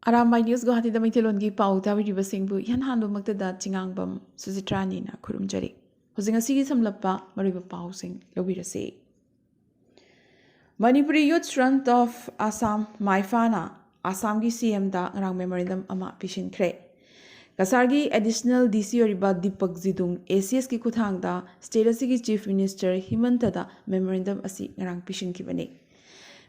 Arambai News Guwahati da Maithelongi pau tabiriba singbu yan handumaktada chingangbam Suzitrani na khurumjari. Hojing asigi samlappa mariba pau sing lobirase. Manipuri Youth Front of Assam Maifana Assam gi CM da ngrang memorandum ama pishinkre. Kasargi additional DC oriba Deepak Zidung ACS ki kuthang da state asigi Chief Minister Himanta da memorandum asi ngrang pishinkibani.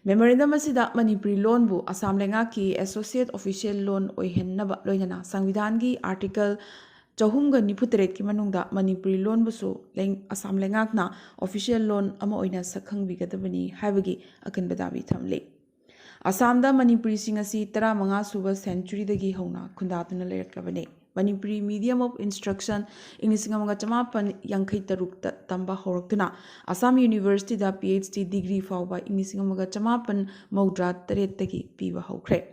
Memorandum asida Manipuri loan bu Assam lenga ki associate official loan oihennaba loinana Sangvidhan gi article Chahumga Niputeret ki manungda Manipuri loan busu leng Assam lengak na official loan ama oina sakhang bigadabani haibagi akan badabi thamle. Assam da Manipuri singasi tara manga suba century dagi hauna khundatuna lerakabane. Manipuri medium of instruction English ngamaga chamapan yankai tarukta tamba horaktuna Assam University da PhD degree fawba English ngamaga chamapan maudra taret tagi piba hokre.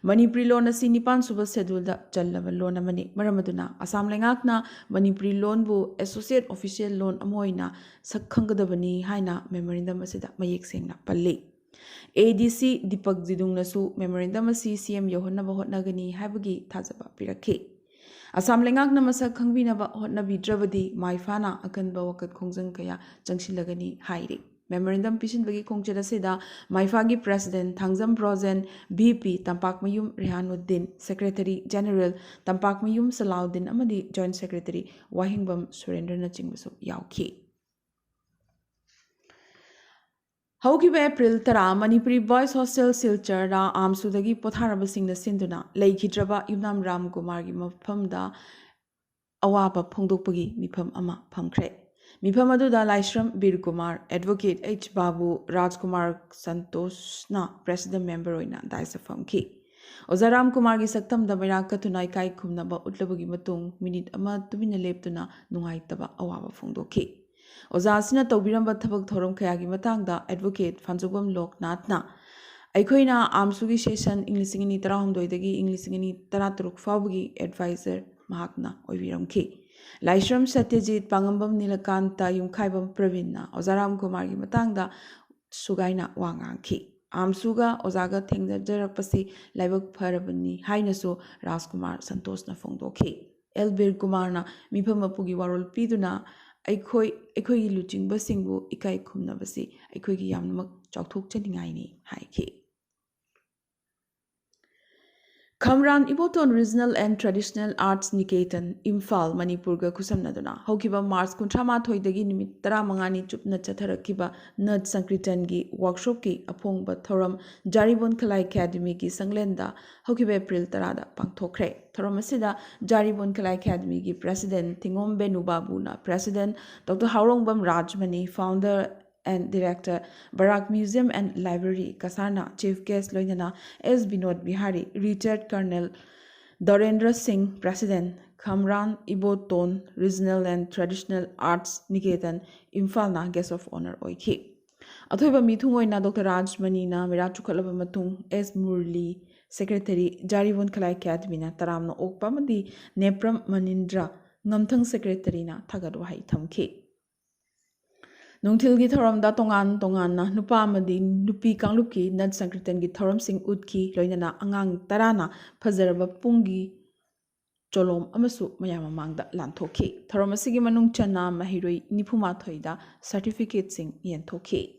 Manipuri loan asi nipan suba schedule da challaba loan amani maramaduna Assam lengakna Manipuri loan bu associate official loan amoina sakhangadabani haina memorandum asida mayek sengna palle. ADC Deepak Zidung nasu memorandum asi CM yohannaba hotnagani haibagi thajaba pirakhe. Assam lengak na masak khangbinaba hotnabi dravadi maifana akanba wakat khongjang kaya changsilagani hairi. Memorandum pishinbagi khongchada seda maifagi president Thangjam Projen BP Tampakmayum Rehanuddin Secretary General Tampakmayum Salahuddin amadi Joint Secretary Wahingbam Surendrana chingbasu yaukhi. Haukiba April tara Manipuri Boys Hostel Silchar da Amsudagi Potharabasingna Sinduna Laikhidraba Yunam Ram Kumar gi mafamda awaba phongdokpagi mifam ama phamkhre. Mifam aduda Laishram Bir Kumar, Advocate H. Babu Rajkumar Santoshna President Member oina daisa famki. Ozaram Kumar gi saktam da Mera Katunai Kai Kumnaba Utlabagi Matung minute ama tumina leptuna nungaitaba awaba phongdokhi. Ozasina Tobiramba Tabak Thorum Kayagi Matangda Advocate Fanzogam Loknathna Aikoina Amsugi Session English in Tarahum Doidagi English in Taraturuk Fabgi Advisor Mahakna Oviramki Laishram Satyajit Pangambam Nilakanta Yumkaibam Pravina Ozaram Kumari Matangda Sugaina Wanganki Amsuga Ozaga Tengda Jarapasi Laibak Parabani Hainasu Raskumar Santosna Fongdoki Elbir Kumarna Mipamapugi Warul Piduna Aikoi Luching Basingbu Ikai Kumnabasi, Aikogi Yamnak Choktok Chentingaini, Haiki. Kamran Iboton Regional and Traditional Arts Niketan, Imphal, Manipurga Kusamnaduna, Hokiba Mars Kuntrama Toidagi Nimitara Mangani Chupna Chatarakiba, Nud Sankritangi, Workshop ki, Apongba Thoram, Jaribon Kalai Academy ki Sanglenda, Hokiba April Tarada, Pangtokre, Thoramasida, Jaribon Kalai Academy ki President, Tingom Benubabuna, President, Dr. Haurongbam Rajmani, Founder and Director, Barak Museum and Library, Kasarna, Chief Guest Loinana, S. Binod Bihari, Retired Colonel Dorendra Singh, President, Kamran Iboton Regional and Traditional Arts Niketan, Imphal Guest of Honor Oiki. Athoiba Mithungoina Dr. Rajmani na Mirachukalaba Matung, S. Murli, Secretary, Jarivon Kalai Academy na Taramna Okpamadi, Nepram Manindra, Namthang Secretary na Tagadwahai Thamke. Nungtilgi thoram da tongan na nupa amadi nupi kangluki nad sankritan gi thoram sing utki loinana angang tarana phazaraba pungi cholom amasu mayama mangda lanthokhi thoram asigi manung chana mahiroi nipuma thoida certificate sing yenthokhi.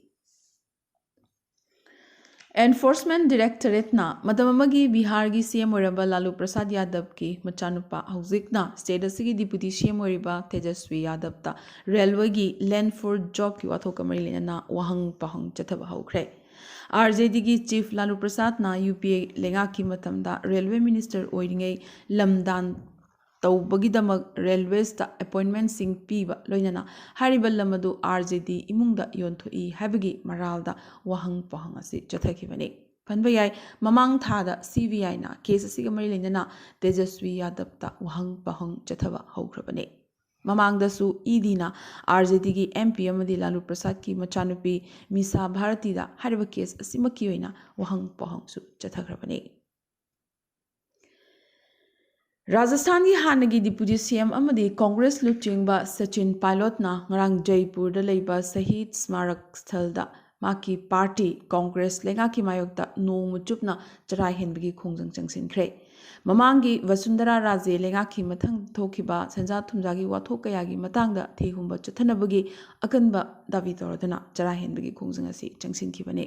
Enforcement Directorate na Madamagi Bihar gi CM Oraba Lalu Prasad Yadav ki Machanupa Hauzikna State asigi Deputy CM Oriba Tejaswi Yadav ta Railway gi Land for Job ki Wathokamari na Wahang Pahang Chathaba Haukre. RJD gi Chief Lalu Prasad na UPA Lenga ki Matamda Railway Minister Oiringai Lamdan Taubagidamak Railways ta appointment sing piba loinana Haribal Lamadu RJD imungda yonthoi habigi maralda wahang pahang asi chathakibani. Panbayai Mamang Thada CVI na case asigamari lenana Tejaswi Yadav ta wahang pahang chathaba haukrabani. Mamang dasu idina RJD gi MP amadi Lalu Prasad ki machanupi Misa Bharati da hariba case asimaki oina wahang pahang su chathakrabani. Rajasthan ki Hanagi Deputy CM amadi Congress Luchingba Sachin Pilot na ngarang Jaipur da leiba Sahid Smarak Sthal da maki party Congress lengaki mayokta nong chupna charai henbagi khongjang changsinkhre mamangi Vasundhara Raje lengaki mathang thokiba sanja thumjagi wathok kayagi matangda thehumba chathanabagi akanba davi toradana charai henbagi khongjang asi changsinkhibane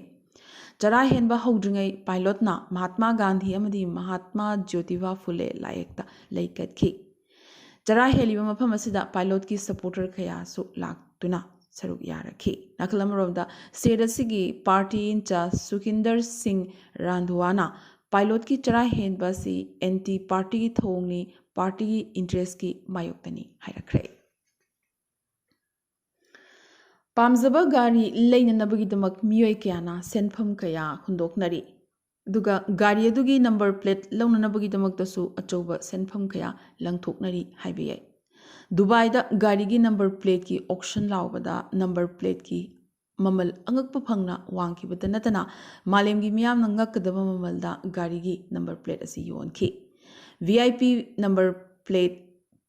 charai henba hodringai pilot na Mahatma Gandhi amadi Mahatma Jyotiba Phule layekta laikatki charai heliba mafam asida pilot ki supporter khaya su laktuna saruk yarakhi nakalamaromda sedasigi party incha Sukhinder Singh Randhuana pilot ki charai henba si anti party ki thongni party ki interest ki mayoktani hairakre pamzaba gari leinanabagi damak miyoi kayana senpham kaya hundoknari duga gari adugi number plate launanabagi damak tasu achoba senpham kaya langthoknari haibiyai Dubai da gari ki number plate ki auction laubada number plate ki mamal angakpa phangna wangkibada natana malemgi miyamna ngakadaba mamalda gari ki number plate asi yonkhi VIP number plate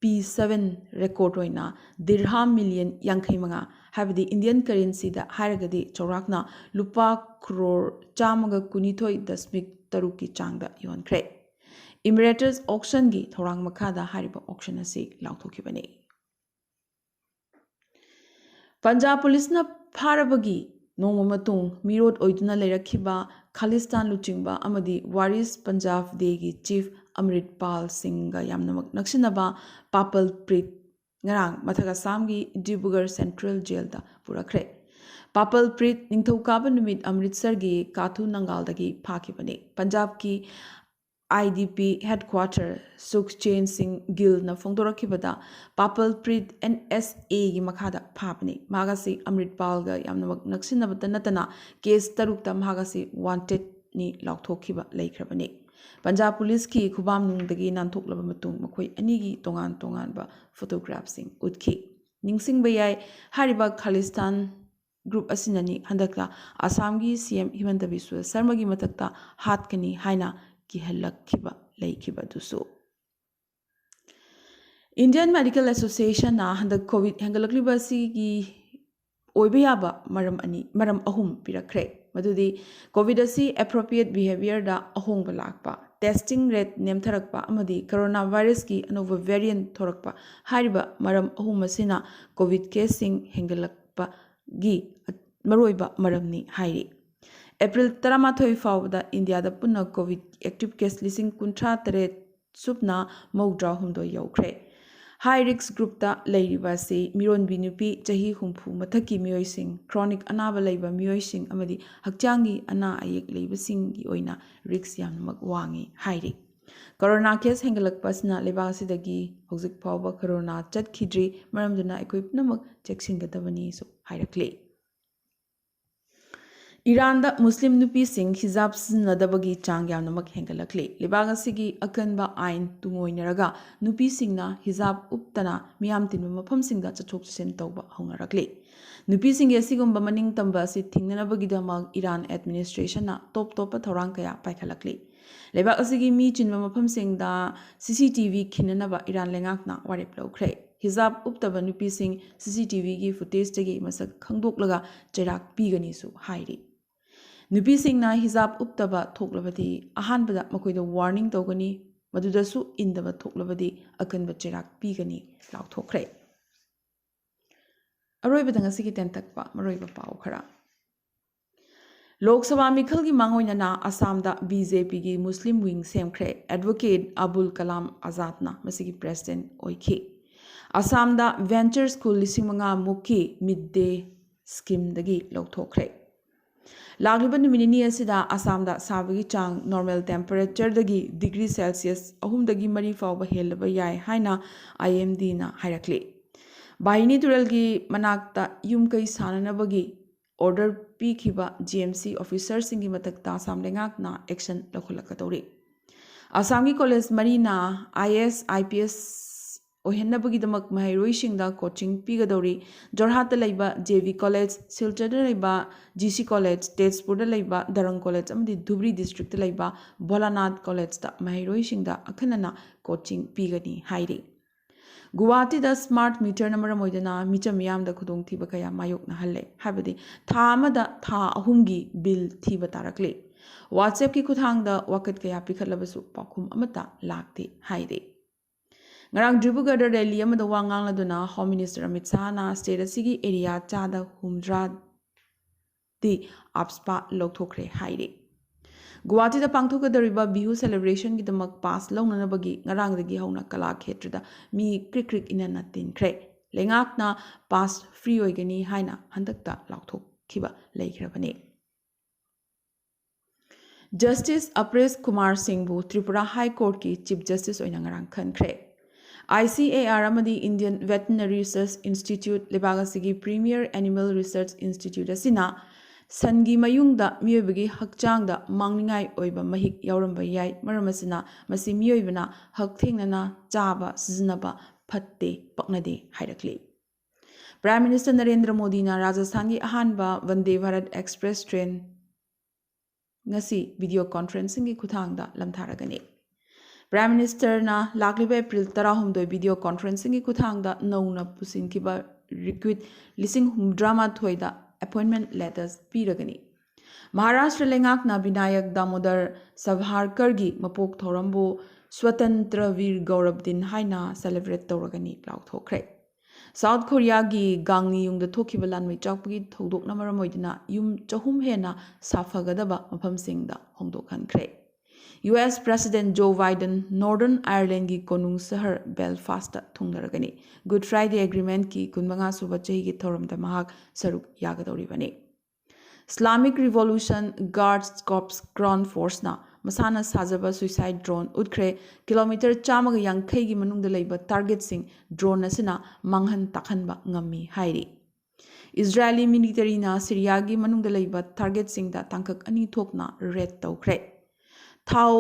P7 record oina dirham million yankhai manga habdi Indian currency da haragadi chaurakna lupa crore chamaga kunithoi dasmik taruki changda yonkre Emirates auction gi thorang makhada hariba auction asi lauthokhibani Punjab police na pharabagi nongma matung mirod oiduna leirakhiba Khalistan luchingba amadi Waris Punjab de gi chief Amritpal Singh ga yamnamak naksinaba Papal Prit ngarang mathaga samgi Dibrugarh Central Jail da purakre Papal Prit ningthokaba numit Amritsar gi Kathu Nangal dagi phakibani Punjab ki IDP headquarter Sukhchain Singh Gill na phongdorakhibada Papal Prit NSA gi makhada phapni magasi Amritpal ga yamnamak naksinabata natana case tarukta magasi wanted ni lauthokhiba leikrabani Punjab police ki khubam nungdagi nanthoklaba matung makhoi anigi tongan ba photographs sing utkhi ningsing bayai hariba Khalistan group asinani handakla Assam gi CM Himanta Biswa Sarma gi matakta hatkani haina ki halakhiba leikhiba dusu Indian Medical Association na handak COVID hangalakliba si gi oibiyaba maram ahum pirakre madudi COVID asi appropriate behavior da ahongba lakpa testing rate nemtharakpa amadi coronavirus ki anova variant thorakpa hariba maram ahum asina COVID casing hangalakpa gi maroiba maramni hairi April 13 fawda India da punna COVID active case lising kuntra tare subna mawdra humdo yaukre High risk group da leiriba si miron binupi chahi humpu mathaki miyoi sing chronic anaba leiba miyoi sing amadi hakchangi ana ayek leiba sing gi oina risk yamnak wangi hairi Corona case hengalakpa sina leba sidagi hojik phawba corona chatkhidri maramduna ekoi punamak cheksingadabani so hairakle Iran da Muslim nupi sing hijab sinadabagi chang yamnamak hengalakle libag asigi akanba ain tungoinaraga nupi singna hijab uptana miyam tinba mafam singda chachok chasen tawba hongarakle nupi sing asigumba maning tamba asi thingnanabagi damak Iran administration na top thorang kaya paikhalakle libag asigi mi chinba mafam singda CCTV khinanaba Iran lengakna warep lawkhre hijab uptaba nupi sing CCTV gi footage tagi masak khangdoklaga cherak pigani su hairi Nupi singna hijab uptaba thoklabadi ahanbada makoida warning tawgani madudasu indaba thoklabadi akanba cherak pigani lauthokhre aroibada ngasigi tentakpa maroiba pau khara Lok Sabha Mikhal gi mangoinana Assam da BJP gi Muslim wing semkhre Advocate Abul Kalam Azad na masigi president oikhi Assam da Venture School lisingmanga mukhi midday scheme dagi lauthokhre Lagliba numinini asida Assam da sabagi chang normal temperature dagi degree Celsius ahum dagi mari fawba helaba yai haina IMD na hairakli Bahini turalgi manakta yumkai sananabagi order pikhiba GMC officer singi matakta Assam lengak na action lakhulakatawri Assam gi college marina IS IPS ohenabagi damak mahairoi singda coaching pigadori Jorhat da laiba JV college Silchar da laiba GC college Tezpur da laiba Darang college amadi Dhubri district da laiba Bholanath college da mahairoi singda akhanana coaching pigani hairi Guwahati da smart meter na maram oidana micham yam da khudong thiba kaya mayok na halle habadi tha amada tha ahumgi bill thiba tarakle WhatsApp ki khuthang da wakat kaya pikhatlabasu pakhum amata lakte haide ngarang Dribugar da rally amada wangang laduna Home Minister Amit Shah na state asigi area chada humdra di abspa lokthokre haide Guwahati da pangthokadariba bihu celebration ki damak pass launanabagi ngarang dagi hauna kala khetrada mi krik krik inana tinkhre lengak na pass free oigani haina handakta laukthok khiba leikrabani Justice Apres Kumar Singh bu Tripura High Court ki Chief Justice oina ngarang khankhre ICAR amadi Indian Veterinary Research Institute lebagasigi Premier Animal Research Institute asina Sangi mayungda miyoibagi hakchangda mangningai oiba mahik yauramba yai maramasina masi miyoibana hakthengnana chaba sizinaba phatte paknade hairakli Prime Minister Narendra Modi na Rajasthan gi ahanba Vande Bharat Express train ngasi video conferencing gi khuthangda lamtharagani Prime Minister na lakliba April 16 video conferencing gi khuthangda nauna pusinkiba recruit lising humdrama thoida appointment letters piragani Maharashtra lengak na Binayak Damodar Sabharkar gi mapok thorambu Swatantra Veer Gaurav Din haina celebrate tawragani laukthokre South Korea gi gangni yungda thokiba lanmai chakpagi thodokna maramoidina yum chahum hena safagadaba maphamsingda hongdokhankre US President Joe Biden Northern Ireland ki konung sahar Belfast thunglaragani Good Friday Agreement ki kunmanga suba chahi ki thoramda mahak saruk yagadoribani Islamic Revolution Guards Corps Ground Force na masana sajaba suicide drone utkre kilometer chamaga yankhai gi manungda leiba target sing drone asina manghan takhanba ngammi hairi Israeli military na Syria gi manungda leiba target sing da tangkak ani thokna red tawkre Thau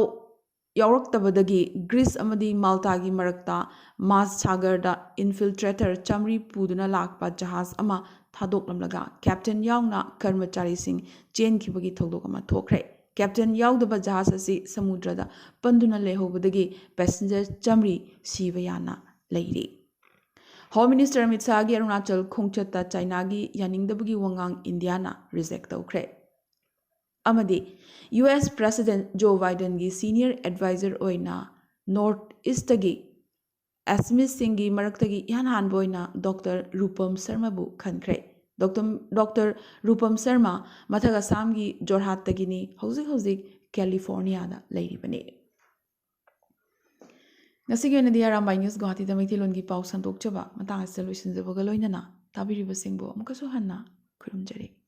yauroktabadagi Greece amadi Malta gi marakta Mas Sagar da infiltrator chamri puduna lakpa jahaz ama thadoklamlaga Captain yaungna karmachari sing chain khibagi thodok ama thokre Captain yaudaba jahaz asi samudrada panduna lehobadagi passenger chamri sibayana leiri Home Minister Amit Shah gi Arunachal khongchatta China gi yaningdabagi wangang India na reject tawkre amadi US President Joe Biden gi senior advisor oina North East gi Asmith Singh gi maraktagi yan han boina Dr. Rupam Sharma bu khankre Dr. Rupam Sharma mathaga Assam gi Jorhat tagini hauzik California da leiribani Ngasigi oina di Arambai News Guwahati da Maithilon gi pau sandok chaba matang asal loisinjabaga loinana tabiriba singbo amukasu hanna khurumjare